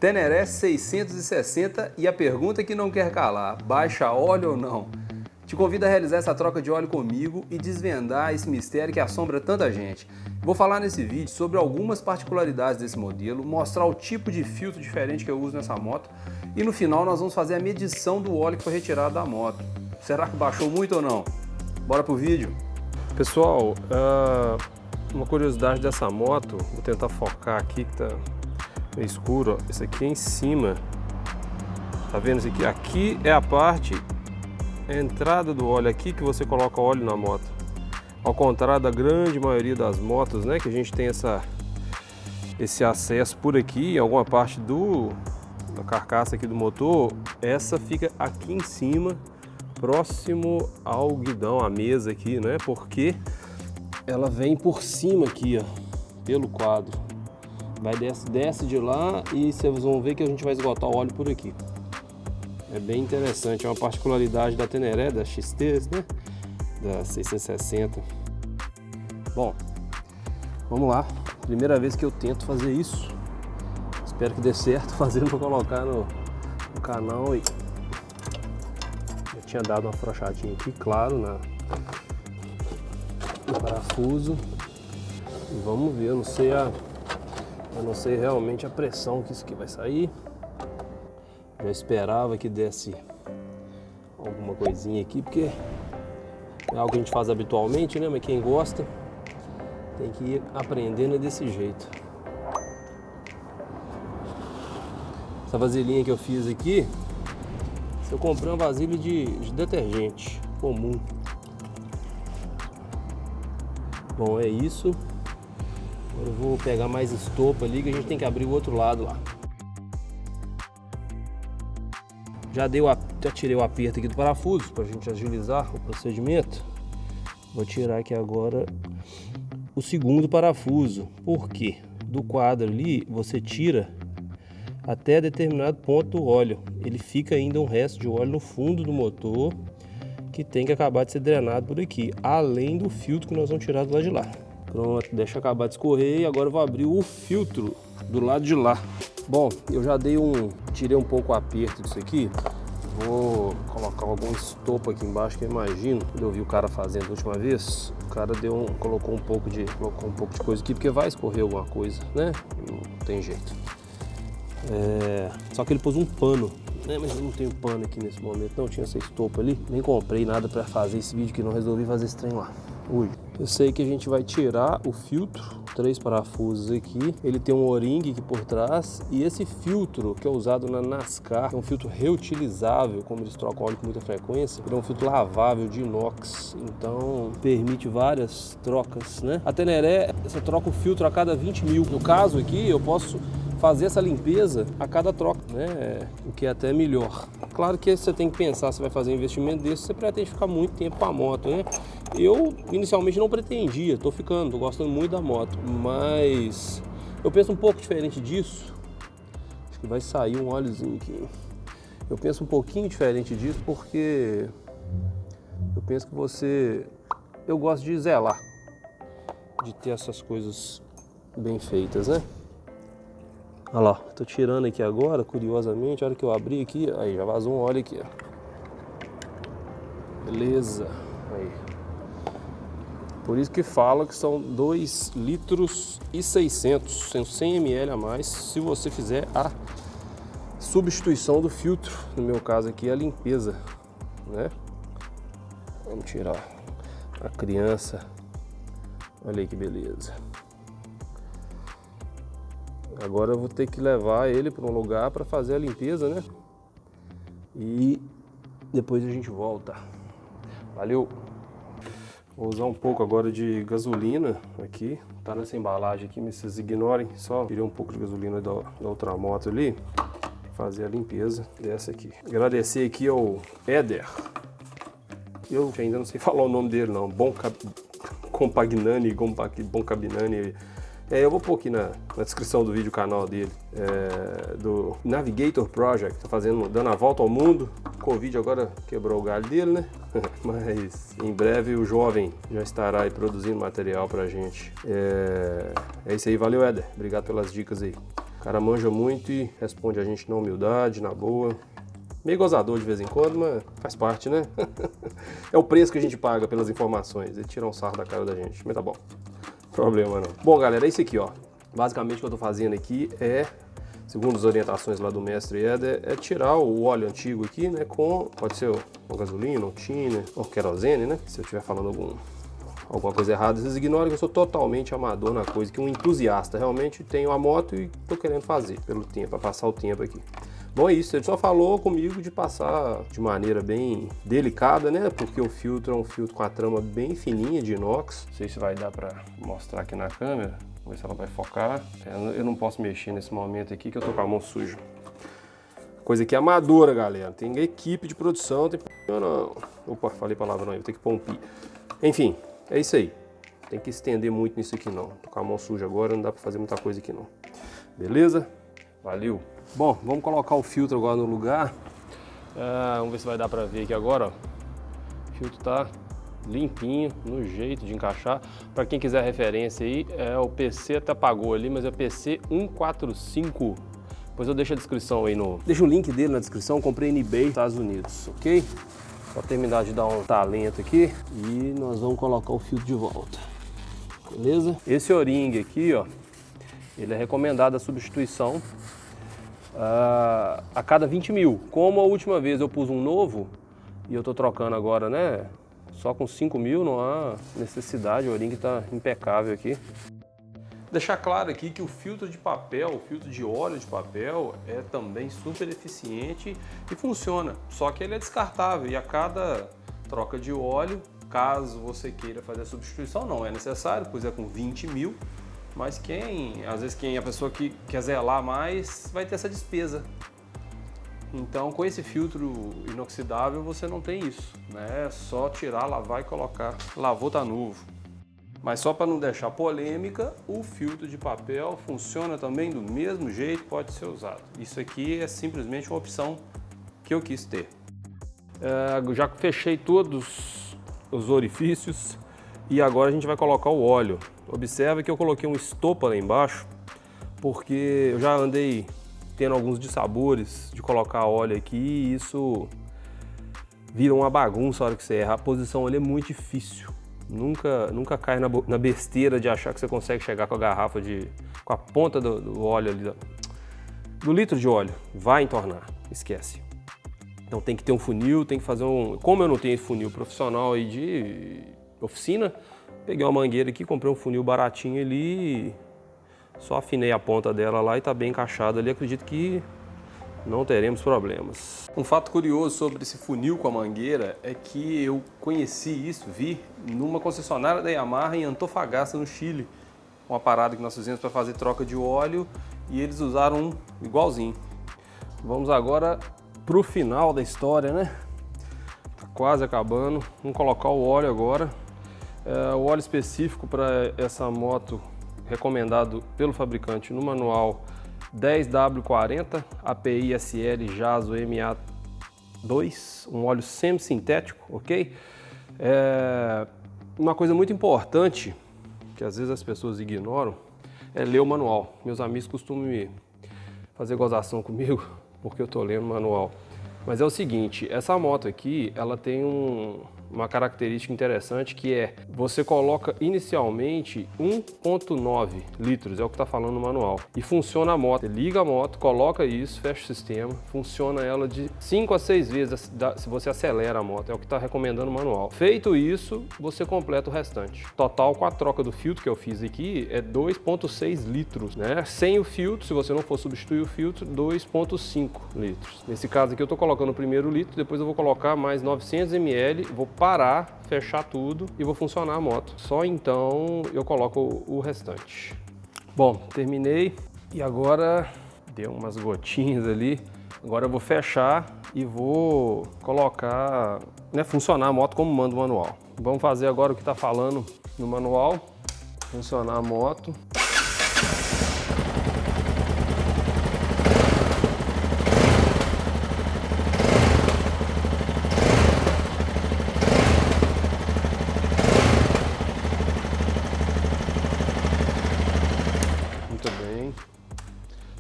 Teneré 660 e a pergunta que não quer calar, baixa óleo ou não? Te convido a realizar essa troca de óleo comigo e desvendar esse mistério que assombra tanta gente. Vou falar nesse vídeo sobre algumas particularidades desse modelo, mostrar o tipo de filtro diferente que eu uso nessa moto e no final nós vamos fazer a medição do óleo que foi retirado da moto. Será que baixou muito ou não? Bora pro vídeo? Pessoal, uma curiosidade dessa moto, vou tentar focar aqui que tá meio escuro, ó. Esse aqui é em cima, tá vendo isso aqui? Aqui é a parte, a entrada do óleo aqui que você coloca óleo na moto. Ao contrário da grande maioria das motos, né, que a gente tem esse acesso por aqui, em alguma parte da carcaça aqui do motor, essa fica aqui em cima, próximo ao guidão, à mesa aqui, né, porque ela vem por cima aqui, ó, pelo quadro. Vai desce de lá e vocês vão ver que a gente vai esgotar o óleo por aqui. É bem interessante, é uma particularidade da Teneré, da XT, né? Da 660. Bom, vamos lá. Primeira vez que eu tento fazer isso. Espero que dê certo fazendo para colocar no canal. E eu tinha dado uma afrouxadinha aqui, claro, no parafuso. E vamos ver, eu não sei realmente a pressão que isso aqui vai sair. Já esperava que desse alguma coisinha aqui, porque é algo que a gente faz habitualmente, né? Mas quem gosta tem que ir aprendendo desse jeito. Essa vasilhinha que eu fiz aqui, eu comprei uma vasilha de detergente comum. Bom, é isso. Agora eu vou pegar mais estopa ali, que a gente tem que abrir o outro lado lá. Já tirei o aperto aqui do parafuso para a gente agilizar o procedimento. Vou tirar aqui agora o segundo parafuso. Por quê? Do quadro ali você tira até determinado ponto do óleo. Ele fica ainda um resto de óleo no fundo do motor que tem que acabar de ser drenado por aqui, além do filtro que nós vamos tirar do lado de lá. Pronto, deixa acabar de escorrer e agora eu vou abrir o filtro do lado de lá. Bom, eu já tirei um pouco o aperto disso aqui. Vou colocar algum estopa aqui embaixo, que eu imagino, quando eu vi o cara fazendo a última vez, o cara colocou um pouco de coisa aqui, porque vai escorrer alguma coisa, né? Não tem jeito. Só que ele pôs um pano, né? Mas eu não tenho pano aqui nesse momento, não tinha essa estopa ali. Nem comprei nada para fazer esse vídeo, que não resolvi fazer esse trem lá. Ui. Eu sei que a gente vai tirar o filtro, 3 parafusos aqui, ele tem um O-ring aqui por trás, e esse filtro que é usado na NASCAR é um filtro reutilizável, como eles trocam óleo com muita frequência, ele é um filtro lavável de inox, então permite várias trocas, né? A Teneré, você troca o filtro a cada 20 mil, no caso aqui eu posso fazer essa limpeza a cada troca, né? O que é até melhor. Claro que você tem que pensar, se vai fazer um investimento desse, você pretende ficar muito tempo com a moto, né? Eu inicialmente não pretendia, tô gostando muito da moto, mas eu penso um pouco diferente disso. Acho que vai sair um óleozinho aqui. Eu penso um pouquinho diferente disso porque eu penso que eu gosto de zelar, de ter essas coisas bem feitas, né? Olha lá, tô tirando aqui agora, curiosamente, a hora que eu abri aqui, aí já vazou um óleo aqui, ó. Beleza, aí. Por isso que fala que são 2 litros e 600, são 100 ml a mais, se você fizer a substituição do filtro, no meu caso aqui a limpeza, né? Vamos tirar a criança, olha aí que beleza. Agora eu vou ter que levar ele para um lugar para fazer a limpeza, né? E depois a gente volta. Valeu! Vou usar um pouco agora de gasolina aqui. Tá nessa embalagem aqui, mas vocês ignorem. Só tirei um pouco de gasolina da outra moto ali. Fazer a limpeza dessa aqui. Agradecer aqui ao Éder. Eu ainda não sei falar o nome dele não. Boncabinani. Eu vou pôr aqui na descrição do vídeo o canal dele, do Navigator Project, tá dando a volta ao mundo. O Covid agora quebrou o galho dele, né? Mas em breve o jovem já estará aí produzindo material pra gente. É isso aí, valeu Éder, obrigado pelas dicas aí. O cara manja muito e responde a gente na humildade, na boa. Meio gozador de vez em quando, mas faz parte, né? É o preço que a gente paga pelas informações. Ele tira um sarro da cara da gente, mas tá bom. Problema não. Bom, galera, é isso aqui, ó. Basicamente o que eu tô fazendo aqui é, segundo as orientações lá do mestre Eder, é tirar o óleo antigo aqui, né? Pode ser com gasolina, ou tiner, ou querosene, né? Se eu estiver falando alguma coisa errada, vocês ignorem que eu sou totalmente amador na coisa, que um entusiasta. Realmente tenho a moto e tô querendo fazer pelo tempo, para passar o tempo aqui. Bom, é isso, ele só falou comigo de passar de maneira bem delicada, né? Porque o filtro é um filtro com a trama bem fininha de inox. Não sei se vai dar para mostrar aqui na câmera, vamos ver se ela vai focar. Eu não posso mexer nesse momento aqui que eu tô com a mão suja. Coisa aqui amadora, galera. Tem equipe de produção, tem... Não. Opa, falei palavra não, eu vou ter que pôr um pi. Enfim, é isso aí. Tem que estender muito nisso aqui não. Tô com a mão suja agora, não dá para fazer muita coisa aqui não. Beleza? Valeu! Bom, vamos colocar o filtro agora no lugar. Vamos ver se vai dar para ver aqui agora, ó. O filtro tá limpinho, no jeito de encaixar. Para quem quiser referência aí, o PC até apagou ali, mas é o PC 145. Depois eu deixo a descrição aí Deixa o link dele na descrição, comprei no eBay, Estados Unidos, ok? Só terminar de dar um talento aqui e nós vamos colocar o filtro de volta. Beleza? Esse O-ring aqui, ó, ele é recomendado a substituição a cada 20 mil. Como a última vez eu pus um novo e eu tô trocando agora, né? Só com 5 mil não há necessidade, o O-ring tá impecável aqui. Deixar claro aqui que o filtro de papel, o filtro de óleo de papel é também super eficiente e funciona, só que ele é descartável e a cada troca de óleo, caso você queira fazer a substituição, não é necessário, pois é com 20 mil, mas às vezes a pessoa que quer zelar mais vai ter essa despesa. Então com esse filtro inoxidável você não tem isso, né? É só tirar, lavar e colocar. Lavou, tá novo. Mas só para não deixar polêmica, o filtro de papel funciona também do mesmo jeito, pode ser usado. Isso aqui é simplesmente uma opção que eu quis ter. Já fechei todos os orifícios e agora a gente vai colocar o óleo. Observe que eu coloquei um estopa lá embaixo, porque eu já andei tendo alguns dissabores de colocar óleo aqui e isso vira uma bagunça a hora que você erra. A posição ali é muito difícil. Nunca cai na besteira de achar que você consegue chegar com a garrafa com a ponta do óleo ali, do litro de óleo. Vai entornar, esquece. Então tem que ter um funil, tem que fazer Como eu não tenho funil profissional aí de oficina, peguei uma mangueira aqui, comprei um funil baratinho ali, só afinei a ponta dela lá e tá bem encaixado ali, acredito que não teremos problemas. Um fato curioso sobre esse funil com a mangueira é que eu vi numa concessionária da Yamaha em Antofagasta, no Chile. Uma parada que nós fizemos para fazer troca de óleo e eles usaram um igualzinho. Vamos agora pro final da história, né? Tá quase acabando. Vamos colocar o óleo agora. O óleo específico para essa moto, recomendado pelo fabricante no manual, 10W40 API SL Jaso MA2, um óleo semi-sintético, ok? Uma coisa muito importante, que às vezes as pessoas ignoram, é ler o manual. Meus amigos costumam me fazer gozação comigo, porque eu tô lendo o manual. Mas é o seguinte, essa moto aqui, ela tem uma característica interessante que você coloca inicialmente 1,9 litros, é o que está falando no manual, e funciona a moto. Você liga a moto, coloca isso, fecha o sistema, funciona ela de 5 a 6 vezes se você acelera a moto, é o que está recomendando o manual. Feito isso, você completa o restante. Total com a troca do filtro que eu fiz aqui é 2,6 litros, né? Sem o filtro, se você não for substituir o filtro, 2,5 litros. Nesse caso aqui eu estou colocando o primeiro litro, depois eu vou colocar mais 900 ml, vou parar, fechar tudo e vou funcionar a moto. Só então eu coloco o restante. Bom, terminei e agora deu umas gotinhas ali. Agora eu vou fechar e vou colocar, né, funcionar a moto como manda o manual. Vamos fazer agora o que está falando no manual. Funcionar a moto.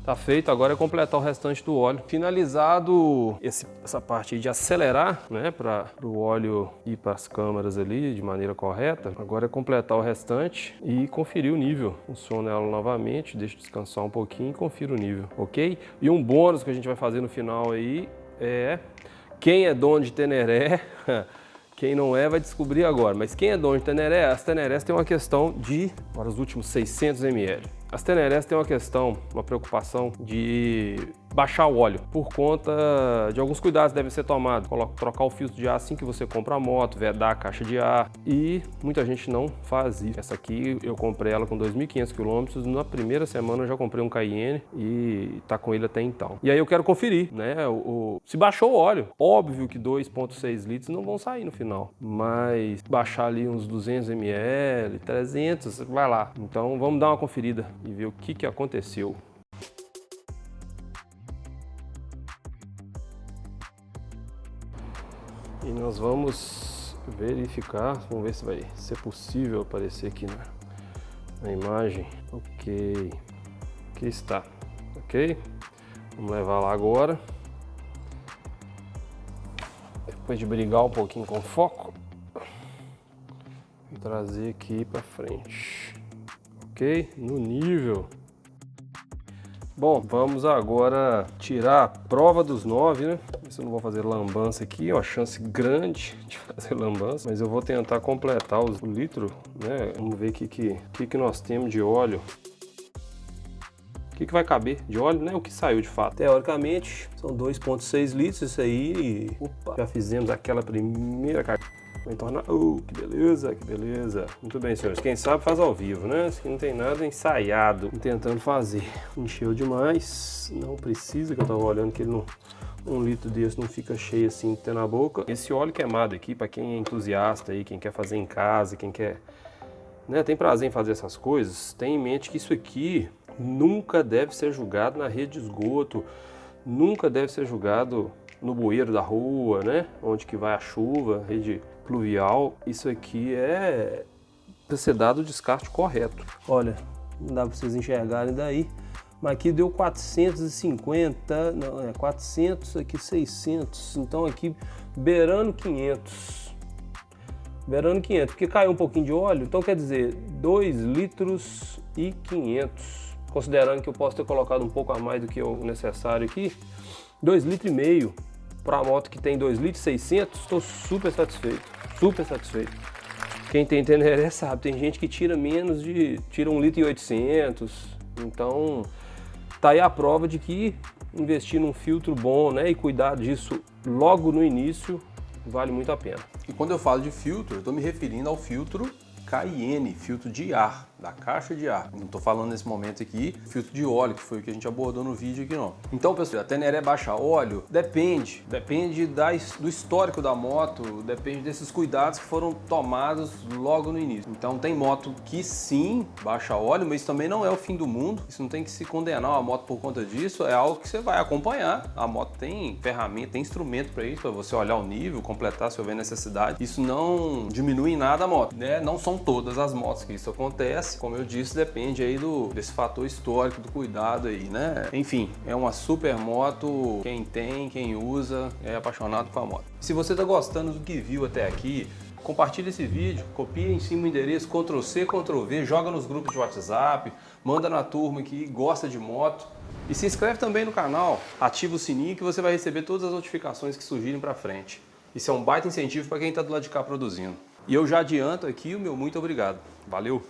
Tá Tá feito, agora é completar o restante do óleo. Finalizado essa parte aí de acelerar, né, para o óleo ir para as câmaras ali de maneira correta, agora é completar o restante e conferir o nível. Funciona ela novamente, deixa descansar um pouquinho e confira o nível, ok? E um bônus que a gente vai fazer no final aí é quem é dono de Teneré. Quem não é vai descobrir agora, mas quem é dono de Teneré, as Tenerés têm uma questão de, para os últimos 600 ml. As Tenerés têm uma preocupação de baixar o óleo, por conta de alguns cuidados que devem ser tomados. Trocar o filtro de ar assim que você compra a moto, vedar a caixa de ar, e muita gente não faz isso. Essa aqui eu comprei ela com 2.500 km, na primeira semana eu já comprei um Cayenne e tá com ele até então. E aí eu quero conferir, né, se baixou o óleo. Óbvio que 2,6 litros não vão sair no final, mas baixar ali uns 200 ml, 300, vai lá. Então vamos dar uma conferida e ver o que aconteceu. E nós vamos verificar, vamos ver se vai ser possível aparecer aqui na imagem. Ok, aqui está, ok? Vamos levar lá agora. Depois de brigar um pouquinho com o foco, vou trazer aqui para frente, ok? No nível. Bom, vamos agora tirar a prova dos 9, né? Se eu não vou fazer lambança aqui, ó, chance grande de fazer lambança, mas eu vou tentar completar o litro, né? Vamos ver o que nós temos de óleo. O que vai caber de óleo, né? O que saiu de fato. Teoricamente, são 2,6 litros isso aí. Opa, já fizemos aquela primeira carga. Vai tornar... que beleza, que beleza. Muito bem, senhores. Quem sabe faz ao vivo, né? Isso aqui não tem nada ensaiado. Tentando fazer. Encheu demais. Não precisa, que eu tava olhando que ele não... Um litro desse não fica cheio assim, ter na boca. Esse óleo queimado aqui, para quem é entusiasta aí, quem quer fazer em casa, quem quer... né, tem prazer em fazer essas coisas, tem em mente que isso aqui nunca deve ser jogado na rede de esgoto, nunca deve ser jogado no bueiro da rua, né? Onde que vai a chuva, rede pluvial. Isso aqui é para ser dado o descarte correto. Olha, não dá para vocês enxergarem daí, mas aqui deu 450, não, 400, aqui 600, então aqui beirando 500. Beirando 500, porque caiu um pouquinho de óleo, então quer dizer 2 litros e 500. Considerando que eu posso ter colocado um pouco a mais do que o necessário aqui, 2,5 litros para a moto que tem 2 litros e 600, estou super satisfeito, super satisfeito. Quem tem Teneré sabe, tem gente que tira menos tira 1 litro e 800, então tá aí a prova de que investir num filtro bom, né, e cuidar disso logo no início vale muito a pena. E quando eu falo de filtro, eu estou me referindo ao filtro Cayenne, filtro de ar, da caixa de ar. Não estou falando nesse momento aqui filtro de óleo, que foi o que a gente abordou no vídeo aqui não. Então, pessoal, a Teneré baixa óleo? Depende do histórico da moto, depende desses cuidados que foram tomados logo no início. Então tem moto que sim, baixa óleo, mas também não é o fim do mundo. Isso não tem que se condenar a moto por conta disso, é algo que você vai acompanhar. A moto tem ferramenta, tem instrumento para isso, para você olhar o nível, completar se houver necessidade. Isso não diminui em nada a moto, né? Não são todas as motos que isso acontece. Como eu disse, depende aí desse fator histórico, do cuidado aí, né? Enfim, é uma super moto, quem tem, quem usa, é apaixonado com a moto. Se você tá gostando do que viu até aqui, compartilha esse vídeo, copia em cima o endereço, Ctrl+C, Ctrl+V, joga nos grupos de WhatsApp, manda na turma que gosta de moto. E se inscreve também no canal, ativa o sininho que você vai receber todas as notificações que surgirem pra frente. Isso é um baita incentivo para quem tá do lado de cá produzindo. E eu já adianto aqui o meu muito obrigado. Valeu!